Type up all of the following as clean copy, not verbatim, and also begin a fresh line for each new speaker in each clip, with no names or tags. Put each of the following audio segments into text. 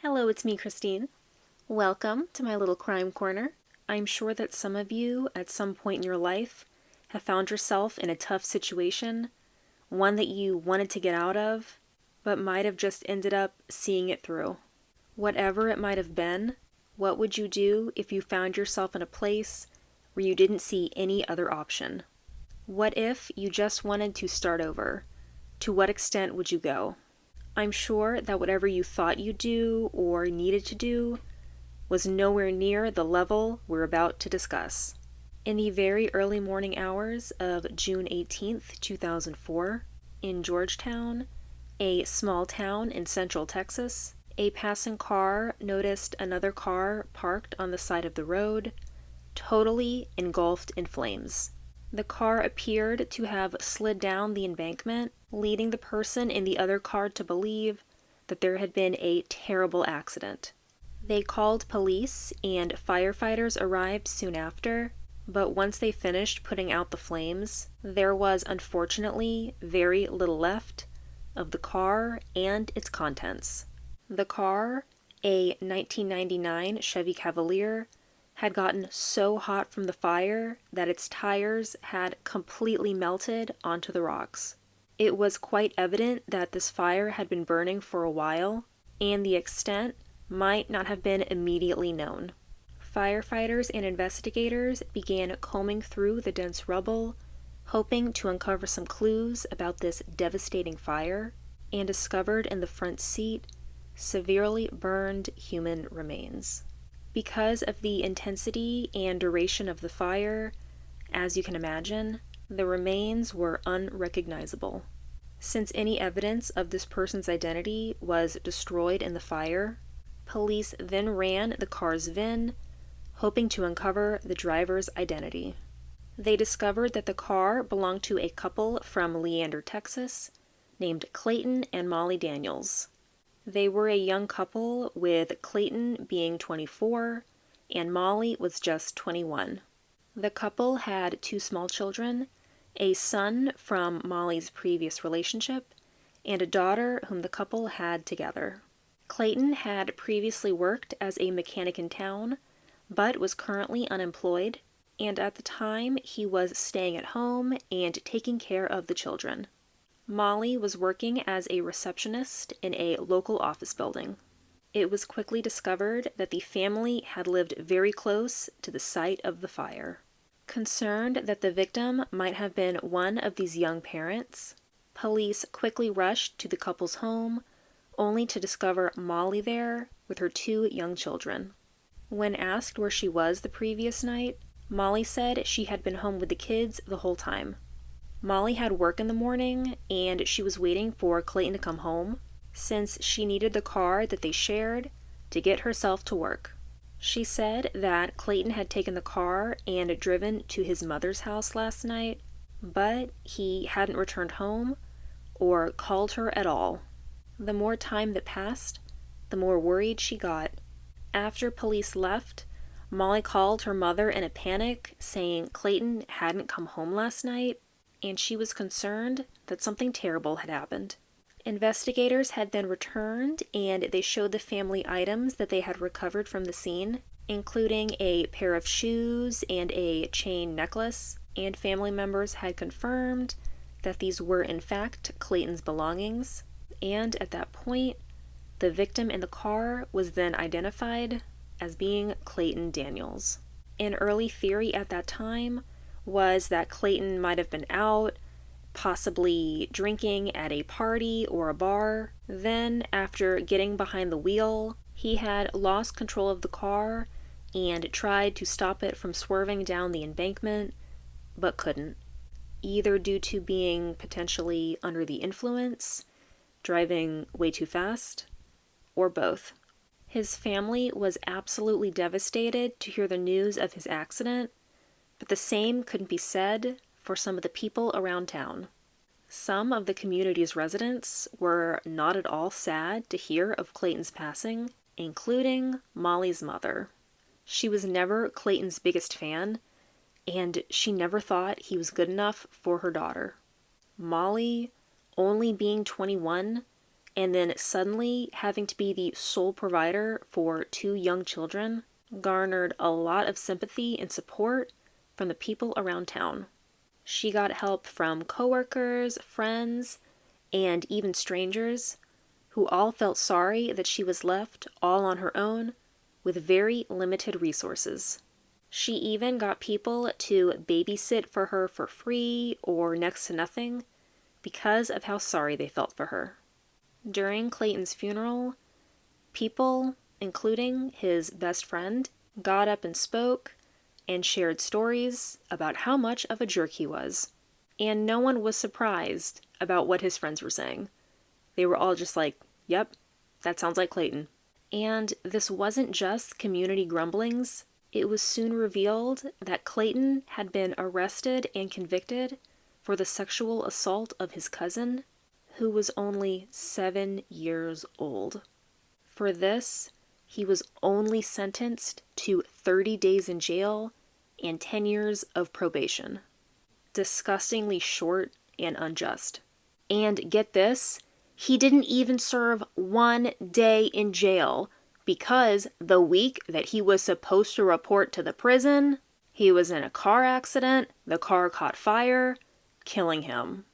Hello, it's me, Christine. Welcome to my little crime corner. I'm sure that some of you, at some point in your life, have found yourself in a tough situation, one that you wanted to get out of, but might have just ended up seeing it through. Whatever it might have been, what would you do if you found yourself in a place where you didn't see any other option? What if you just wanted to start over? To what extent would you go? I'm sure that whatever you thought you'd do or needed to do was nowhere near the level we're about to discuss. In the very early morning hours of June 18th, 2004, in Georgetown, a small town in central Texas, a passing car noticed another car parked on the side of the road, totally engulfed in flames. The car appeared to have slid down the embankment, leading the person in the other car to believe that there had been a terrible accident. They called police and firefighters arrived soon after, but once they finished putting out the flames, there was unfortunately very little left of the car and its contents. The car, a 1999 Chevy Cavalier, had gotten so hot from the fire that its tires had completely melted onto the rocks. It was quite evident that this fire had been burning for a while, and the extent might not have been immediately known. Firefighters and investigators began combing through the dense rubble, hoping to uncover some clues about this devastating fire, and discovered in the front seat severely burned human remains. Because of the intensity and duration of the fire, as you can imagine, the remains were unrecognizable. Since any evidence of this person's identity was destroyed in the fire, police then ran the car's VIN, hoping to uncover the driver's identity. They discovered that the car belonged to a couple from Leander, Texas, named Clayton and Molly Daniels. They were a young couple, with Clayton being 24 and Molly was just 21. The couple had two small children, a son from Molly's previous relationship, and a daughter whom the couple had together. Clayton had previously worked as a mechanic in town, but was currently unemployed, and at the time he was staying at home and taking care of the children. Molly was working as a receptionist in a local office building. It was quickly discovered that the family had lived very close to the site of the fire. Concerned that the victim might have been one of these young parents, police quickly rushed to the couple's home, only to discover Molly there with her two young children. When asked where she was the previous night, Molly said she had been home with the kids the whole time. Molly had work in the morning, and she was waiting for Clayton to come home, since she needed the car that they shared to get herself to work. She said that Clayton had taken the car and driven to his mother's house last night, but he hadn't returned home or called her at all. The more time that passed, the more worried she got. After police left, Molly called her mother in a panic, saying Clayton hadn't come home last night, and she was concerned that something terrible had happened. Investigators had then returned, and they showed the family items that they had recovered from the scene, including a pair of shoes and a chain necklace, and family members had confirmed that these were in fact Clayton's belongings, and at that point, the victim in the car was then identified as being Clayton Daniels. An early theory at that time was that Clayton might have been out, possibly drinking at a party or a bar. Then, after getting behind the wheel, he had lost control of the car and tried to stop it from swerving down the embankment, but couldn't, either due to being potentially under the influence, driving way too fast, or both. His family was absolutely devastated to hear the news of his accident, but the same couldn't be said for some of the people around town. Some of the community's residents were not at all sad to hear of Clayton's passing, including Molly's mother. She was never Clayton's biggest fan, and she never thought he was good enough for her daughter. Molly, only being 21, and then suddenly having to be the sole provider for two young children garnered a lot of sympathy and support from the people around town. She got help from coworkers, friends, and even strangers who all felt sorry that she was left all on her own with very limited resources. She even got people to babysit for her for free or next to nothing because of how sorry they felt for her. During Clayton's funeral, people, including his best friend, got up and spoke and shared stories about how much of a jerk he was. And no one was surprised about what his friends were saying. They were all just like, yep, that sounds like Clayton. And this wasn't just community grumblings. It was soon revealed that Clayton had been arrested and convicted for the sexual assault of his cousin, who was only 7 years old. For this, he was only sentenced to 30 days in jail and 10 years of probation. Disgustingly short and unjust. And get this, he didn't even serve 1 day in jail because the week that he was supposed to report to the prison, he was in a car accident, the car caught fire, killing him.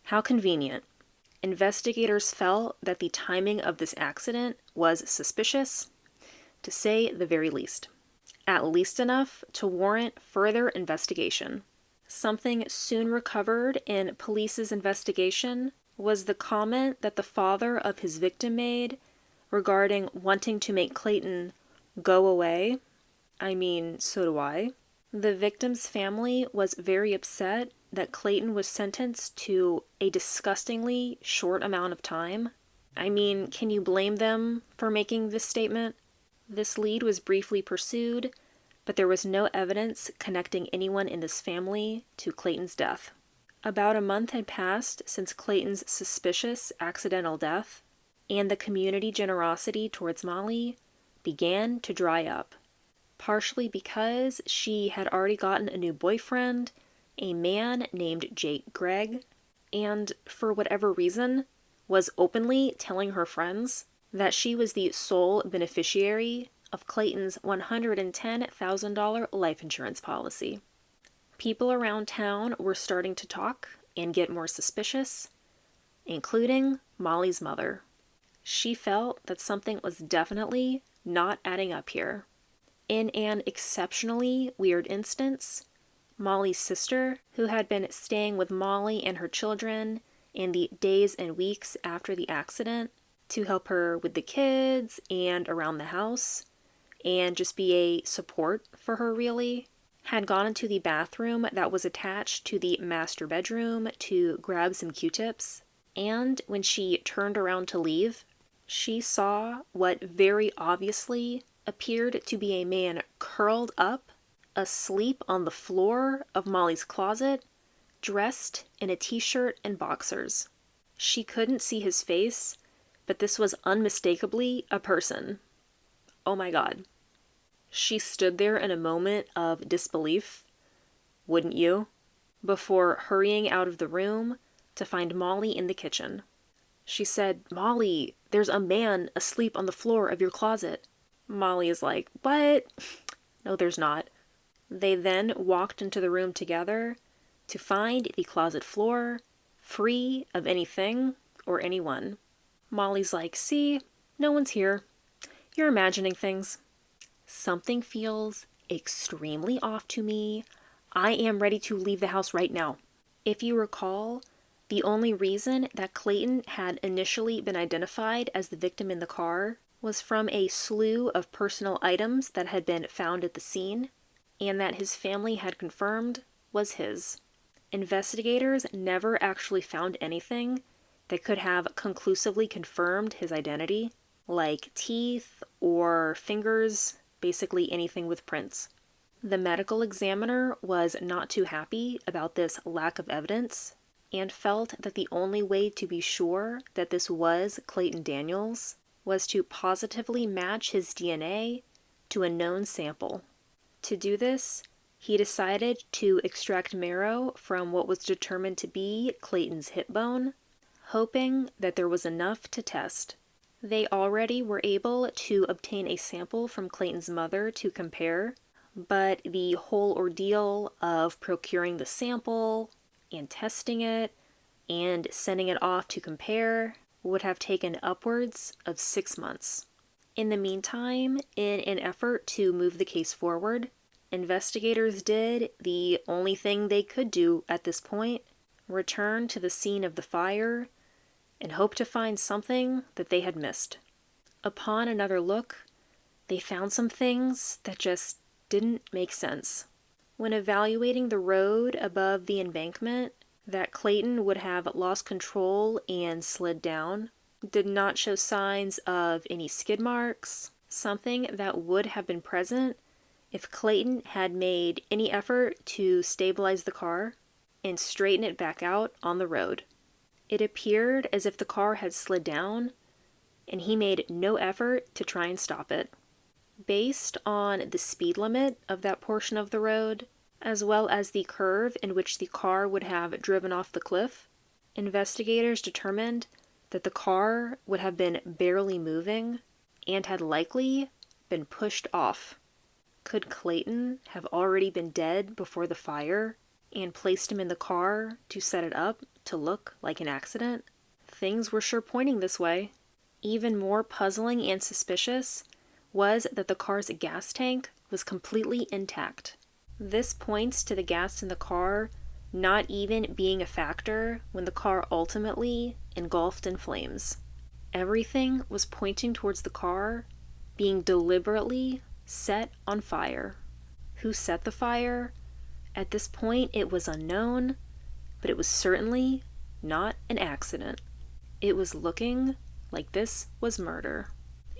How convenient. Investigators felt that the timing of this accident was suspicious, to say the very least. At least enough to warrant further investigation. Something soon recovered in police's investigation was the comment that the father of his victim made regarding wanting to make Clayton go away. I mean, so do I. The victim's family was very upset that Clayton was sentenced to a disgustingly short amount of time. I mean, can you blame them for making this statement? This lead was briefly pursued, but there was no evidence connecting anyone in this family to Clayton's death. About a month had passed since Clayton's suspicious accidental death, and the community generosity towards Molly began to dry up, partially because she had already gotten a new boyfriend, a man named Jake Gregg, and for whatever reason, was openly telling her friends that she was the sole beneficiary of Clayton's $110,000 life insurance policy. People around town were starting to talk and get more suspicious, including Molly's mother. She felt that something was definitely not adding up here. In an exceptionally weird instance, Molly's sister, who had been staying with Molly and her children in the days and weeks after the accident to help her with the kids and around the house, and just be a support for her really, had gone into the bathroom that was attached to the master bedroom to grab some Q-tips, and when she turned around to leave, she saw what very obviously appeared to be a man curled up, asleep on the floor of Molly's closet, dressed in a t-shirt and boxers. She couldn't see his face, but this was unmistakably a person. Oh my God. She stood there in a moment of disbelief, wouldn't you? Before hurrying out of the room to find Molly in the kitchen. She said, "Molly, there's a man asleep on the floor of your closet." Molly is like, "What?" No, there's not. They then walked into the room together to find the closet floor free of anything or anyone. Molly's like, "See, no one's here. You're imagining things. Something feels extremely off to me. I am ready to leave the house right now." If you recall, the only reason that Clayton had initially been identified as the victim in the car was from a slew of personal items that had been found at the scene, and that his family had confirmed was his. Investigators never actually found anything that could have conclusively confirmed his identity, like teeth or fingers, basically anything with prints. The medical examiner was not too happy about this lack of evidence and felt that the only way to be sure that this was Clayton Daniels was to positively match his DNA to a known sample. To do this, he decided to extract marrow from what was determined to be Clayton's hip bone, hoping that there was enough to test. They already were able to obtain a sample from Clayton's mother to compare, but the whole ordeal of procuring the sample and testing it and sending it off to compare would have taken upwards of 6 months. In the meantime, in an effort to move the case forward, investigators did the only thing they could do at this point: return to the scene of the fire and hope to find something that they had missed. Upon another look, they found some things that just didn't make sense. When evaluating the road above the embankment, that Clayton would have lost control and slid down did not show signs of any skid marks, something that would have been present if Clayton had made any effort to stabilize the car and straighten it back out on the road. It appeared as if the car had slid down and he made no effort to try and stop it. Based on the speed limit of that portion of the road, as well as the curve in which the car would have driven off the cliff, investigators determined that the car would have been barely moving and had likely been pushed off. Could Clayton have already been dead before the fire and placed him in the car to set it up to look like an accident? Things were sure pointing this way. Even more puzzling and suspicious was that the car's gas tank was completely intact. This points to the gas in the car not even being a factor when the car ultimately engulfed in flames. Everything was pointing towards the car being deliberately set on fire. Who set the fire? At this point, it was unknown, but it was certainly not an accident. It was looking like this was murder.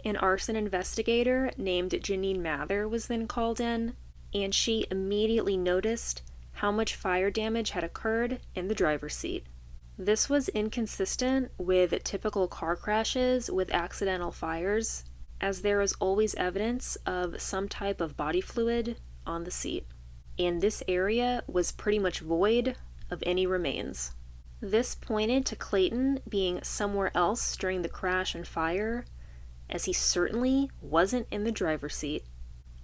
An arson investigator named Janine Mather was then called in, and she immediately noticed how much fire damage had occurred in the driver's seat. This was inconsistent with typical car crashes with accidental fires, as there is always evidence of some type of body fluid on the seat, and this area was pretty much void of any remains. This pointed to Clayton being somewhere else during the crash and fire, as he certainly wasn't in the driver's seat.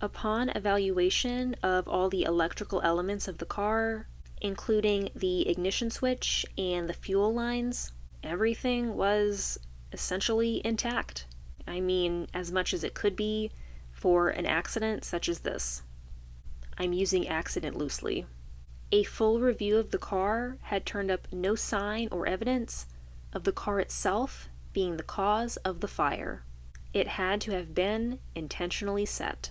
Upon evaluation of all the electrical elements of the car, including the ignition switch and the fuel lines, everything was essentially intact. I mean, as much as it could be for an accident such as this. I'm using accident loosely. A full review of the car had turned up no sign or evidence of the car itself being the cause of the fire. It had to have been intentionally set.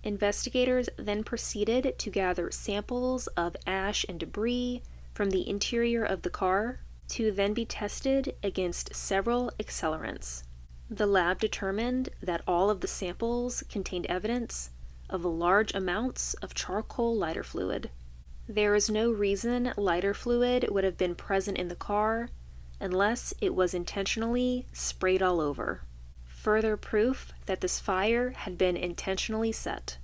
Investigators then proceeded to gather samples of ash and debris from the interior of the car to then be tested against several accelerants. The lab determined that all of the samples contained evidence of large amounts of charcoal lighter fluid. There is no reason lighter fluid would have been present in the car unless it was intentionally sprayed all over. Further proof that this fire had been intentionally set.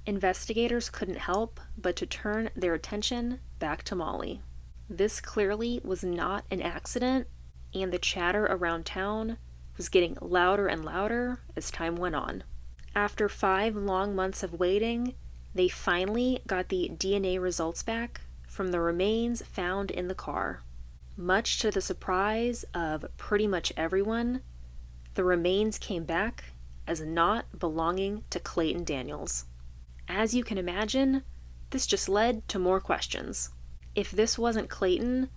Investigators couldn't help but to turn their attention back to Molly. This clearly was not an accident, and the chatter around town was getting louder and louder as time went on. After 5 long months of waiting, they finally got the DNA results back from the remains found in the car. Much to the surprise of pretty much everyone, the remains came back as not belonging to Clayton Daniels. As you can imagine, this just led to more questions. If this wasn't Clayton,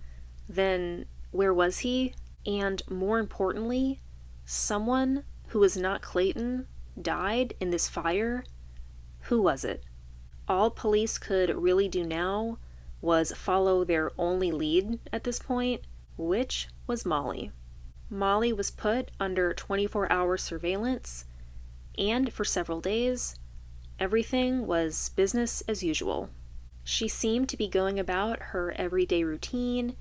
then where was he? And more importantly, someone who was not Clayton died in this fire. Who was it? All police could really do now was follow their only lead at this point, which was Molly. Molly was put under 24-hour surveillance, and for several days, everything was business as usual. She seemed to be going about her everyday routine,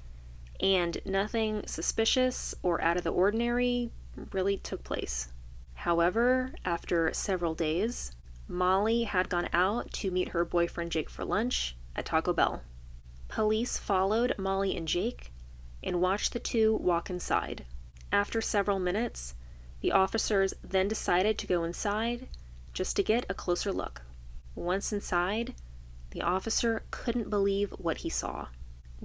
and nothing suspicious or out of the ordinary really took place. However, after several days, Molly had gone out to meet her boyfriend Jake for lunch at Taco Bell. Police followed Molly and Jake and watched the two walk inside. After several minutes, the officers then decided to go inside just to get a closer look. Once inside, the officer couldn't believe what he saw.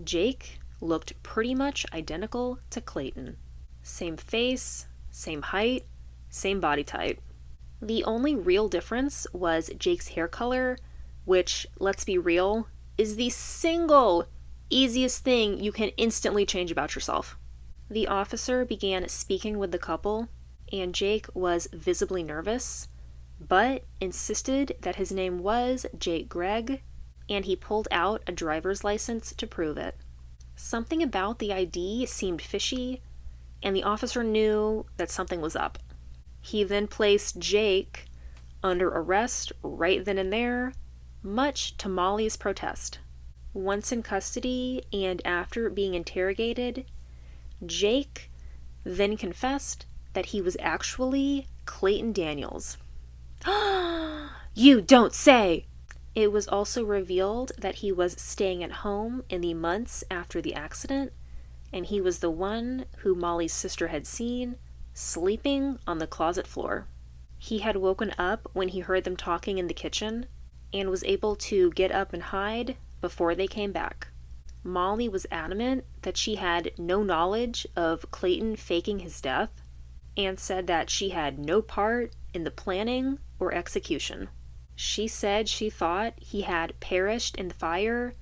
Jake looked pretty much identical to Clayton. Same face, same height, same body type. The only real difference was Jake's hair color, which, let's be real, is the single easiest thing you can instantly change about yourself. The officer began speaking with the couple, and Jake was visibly nervous, but insisted that his name was Jake Gregg, and he pulled out a driver's license to prove it. Something about the ID seemed fishy, and the officer knew that something was up. He then placed Jake under arrest right then and there, much to Molly's protest. Once in custody and after being interrogated, Jake then confessed that he was actually Clayton Daniels. You don't say! It was also revealed that he was staying at home in the months after the accident, and he was the one who Molly's sister had seen sleeping on the closet floor. He had woken up when he heard them talking in the kitchen and was able to get up and hide before they came back. Molly was adamant that she had no knowledge of Clayton faking his death and said that she had no part in the planning or execution. She said she thought he had perished in the fire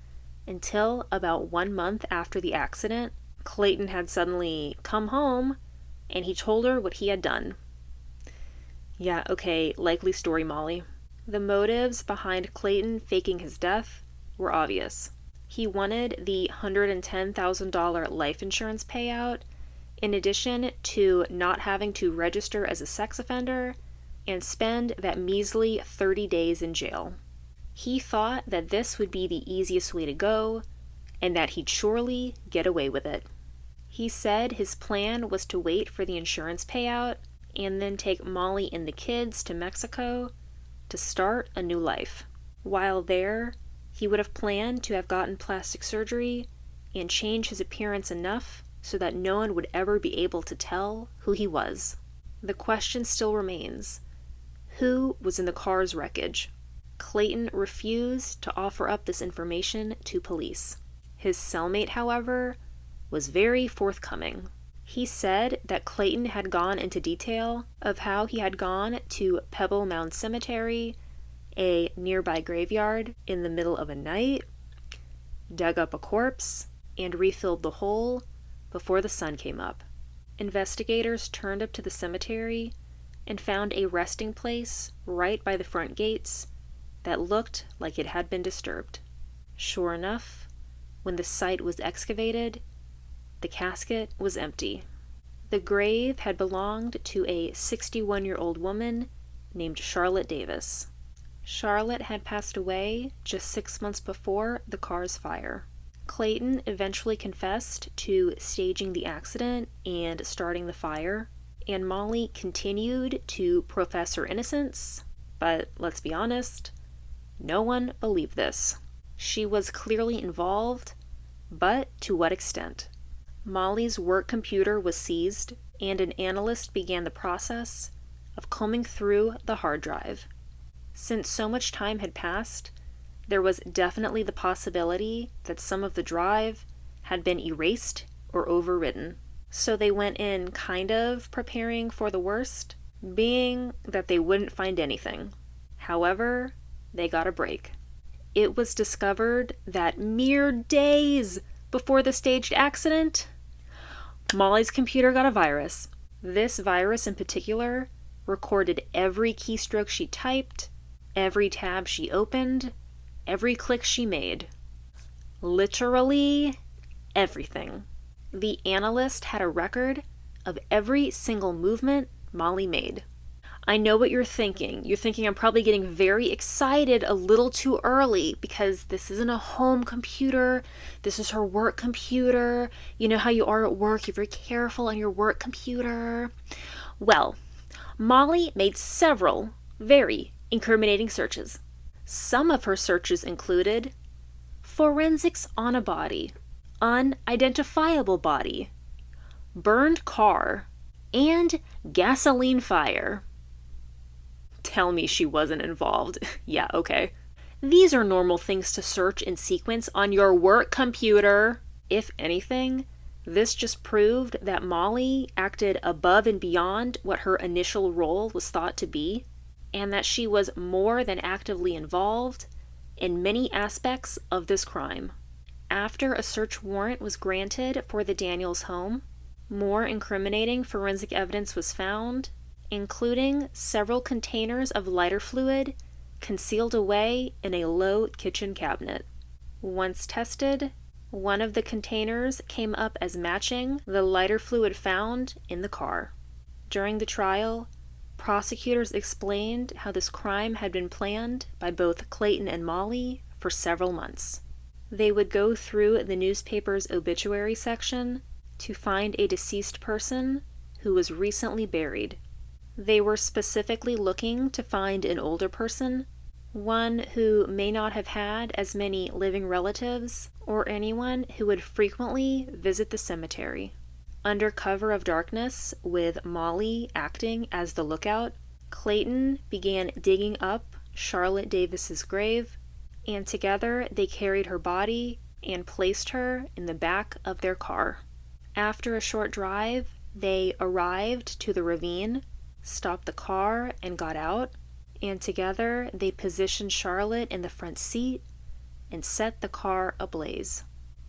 until about 1 month after the accident. Clayton had suddenly come home and he told her what he had done. Yeah, okay, likely story, Molly. The motives behind Clayton faking his death were obvious. He wanted the $110,000 life insurance payout, in addition to not having to register as a sex offender and spend that measly 30 days in jail. He thought that this would be the easiest way to go, and that he'd surely get away with it. He said his plan was to wait for the insurance payout and then take Molly and the kids to Mexico to start a new life. While there, he would have planned to have gotten plastic surgery and change his appearance enough so that no one would ever be able to tell who he was. The question still remains: who was in the car's wreckage? Clayton refused to offer up this information to police. His cellmate, however, was very forthcoming. He said that Clayton had gone into detail of how he had gone to Pebble Mound Cemetery, a nearby graveyard, in the middle of a night, dug up a corpse, and refilled the hole before the sun came up. Investigators turned up to the cemetery and found a resting place right by the front gates that looked like it had been disturbed. Sure enough, when the site was excavated, the casket was empty. The grave had belonged to a 61-year-old woman named Charlotte Davis. Charlotte had passed away just 6 months before the car's fire. Clayton eventually confessed to staging the accident and starting the fire, and Molly continued to profess her innocence, but let's be honest, no one believed this. She was clearly involved, but to what extent? Molly's work computer was seized, and an analyst began the process of combing through the hard drive. Since so much time had passed, there was definitely the possibility that some of the drive had been erased or overwritten. So they went in kind of preparing for the worst, being that they wouldn't find anything. However, they got a break. It was discovered that mere days before the staged accident, Molly's computer got a virus. This virus in particular recorded every keystroke she typed, every tab she opened, every click she made. Literally everything. The analyst had a record of every single movement Molly made. I know what you're thinking. You're thinking I'm probably getting very excited a little too early because this isn't a home computer. This is her work computer. You know how you are at work. You're very careful on your work computer. Well, Molly made several very incriminating searches. Some of her searches included forensics on a body, unidentifiable body, burned car, and gasoline fire. Tell me she wasn't involved. Yeah, okay. These are normal things to search in sequence on your work computer. If anything, this just proved that Molly acted above and beyond what her initial role was thought to be, and that she was more than actively involved in many aspects of this crime. After a search warrant was granted for the Daniels home, more incriminating forensic evidence was found, including several containers of lighter fluid concealed away in a low kitchen cabinet. Once tested, one of the containers came up as matching the lighter fluid found in the car. During the trial, prosecutors explained how this crime had been planned by both Clayton and Molly for several months. They would go through the newspaper's obituary section to find a deceased person who was recently buried. They were specifically looking to find an older person, one who may not have had as many living relatives or anyone who would frequently visit the cemetery. Under cover of darkness, with Molly acting as the lookout, Clayton began digging up Charlotte Davis's grave, and together they carried her body and placed her in the back of their car. After a short drive, they arrived to the ravine, stopped the car, and got out, and together they positioned Charlotte in the front seat and set the car ablaze.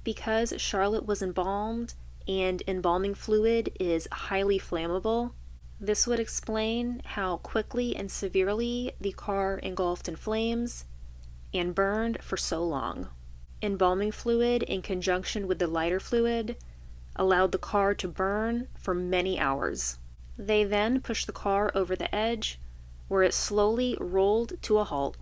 Because Charlotte was embalmed, and embalming fluid is highly flammable, this would explain how quickly and severely the car engulfed in flames and burned for so long. Embalming fluid, in conjunction with the lighter fluid, allowed the car to burn for many hours. They then pushed the car over the edge, where it slowly rolled to a halt.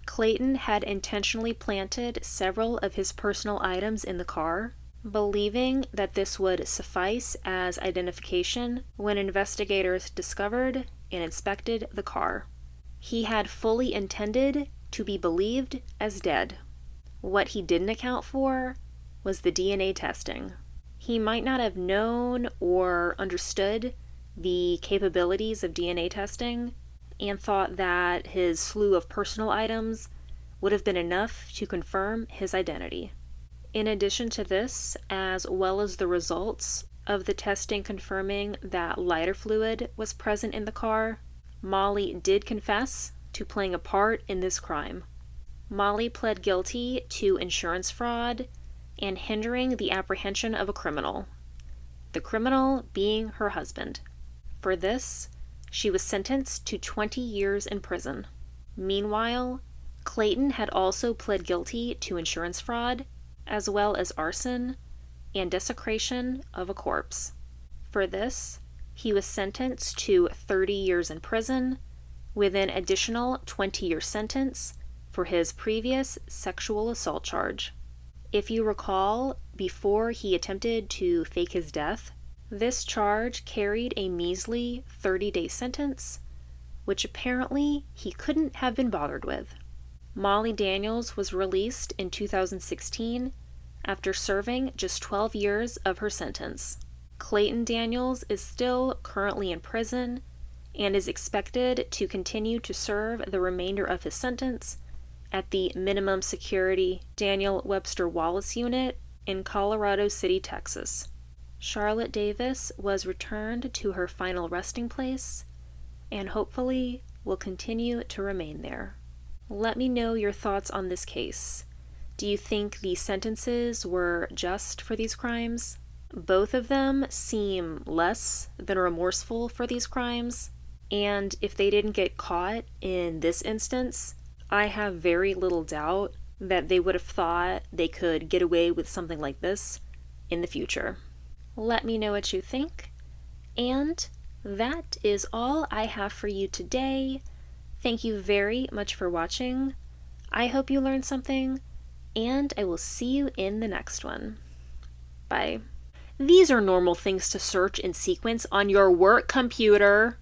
Clayton had intentionally planted several of his personal items in the car, believing that this would suffice as identification when investigators discovered and inspected the car. He had fully intended to be believed as dead. What he didn't account for was the DNA testing. He might not have known or understood the capabilities of DNA testing and thought that his slew of personal items would have been enough to confirm his identity. In addition to this, as well as the results of the testing confirming that lighter fluid was present in the car, Molly did confess to playing a part in this crime. Molly pled guilty to insurance fraud and hindering the apprehension of a criminal, the criminal being her husband. For this, she was sentenced to 20 years in prison. Meanwhile, Clayton had also pled guilty to insurance fraud, as well as arson and desecration of a corpse. For this, he was sentenced to 30 years in prison, with an additional 20-year sentence for his previous sexual assault charge. If you recall, before he attempted to fake his death, this charge carried a measly 30-day sentence, which apparently he couldn't have been bothered with. Molly Daniels was released in 2016 after serving just 12 years of her sentence. Clayton Daniels is still currently in prison and is expected to continue to serve the remainder of his sentence at the minimum security Daniel Webster Wallace unit in Colorado City, Texas. Charlotte Davis was returned to her final resting place and hopefully will continue to remain there. Let me know your thoughts on this case. Do you think the sentences were just for these crimes? Both of them seem less than remorseful for these crimes, and if they didn't get caught in this instance, I have very little doubt that they would have thought they could get away with something like this in the future. Let me know what you think, and that is all I have for you today. Thank you very much for watching. I hope you learned something, and I will see you in the next one. Bye. These are normal things to search in sequence on your work computer.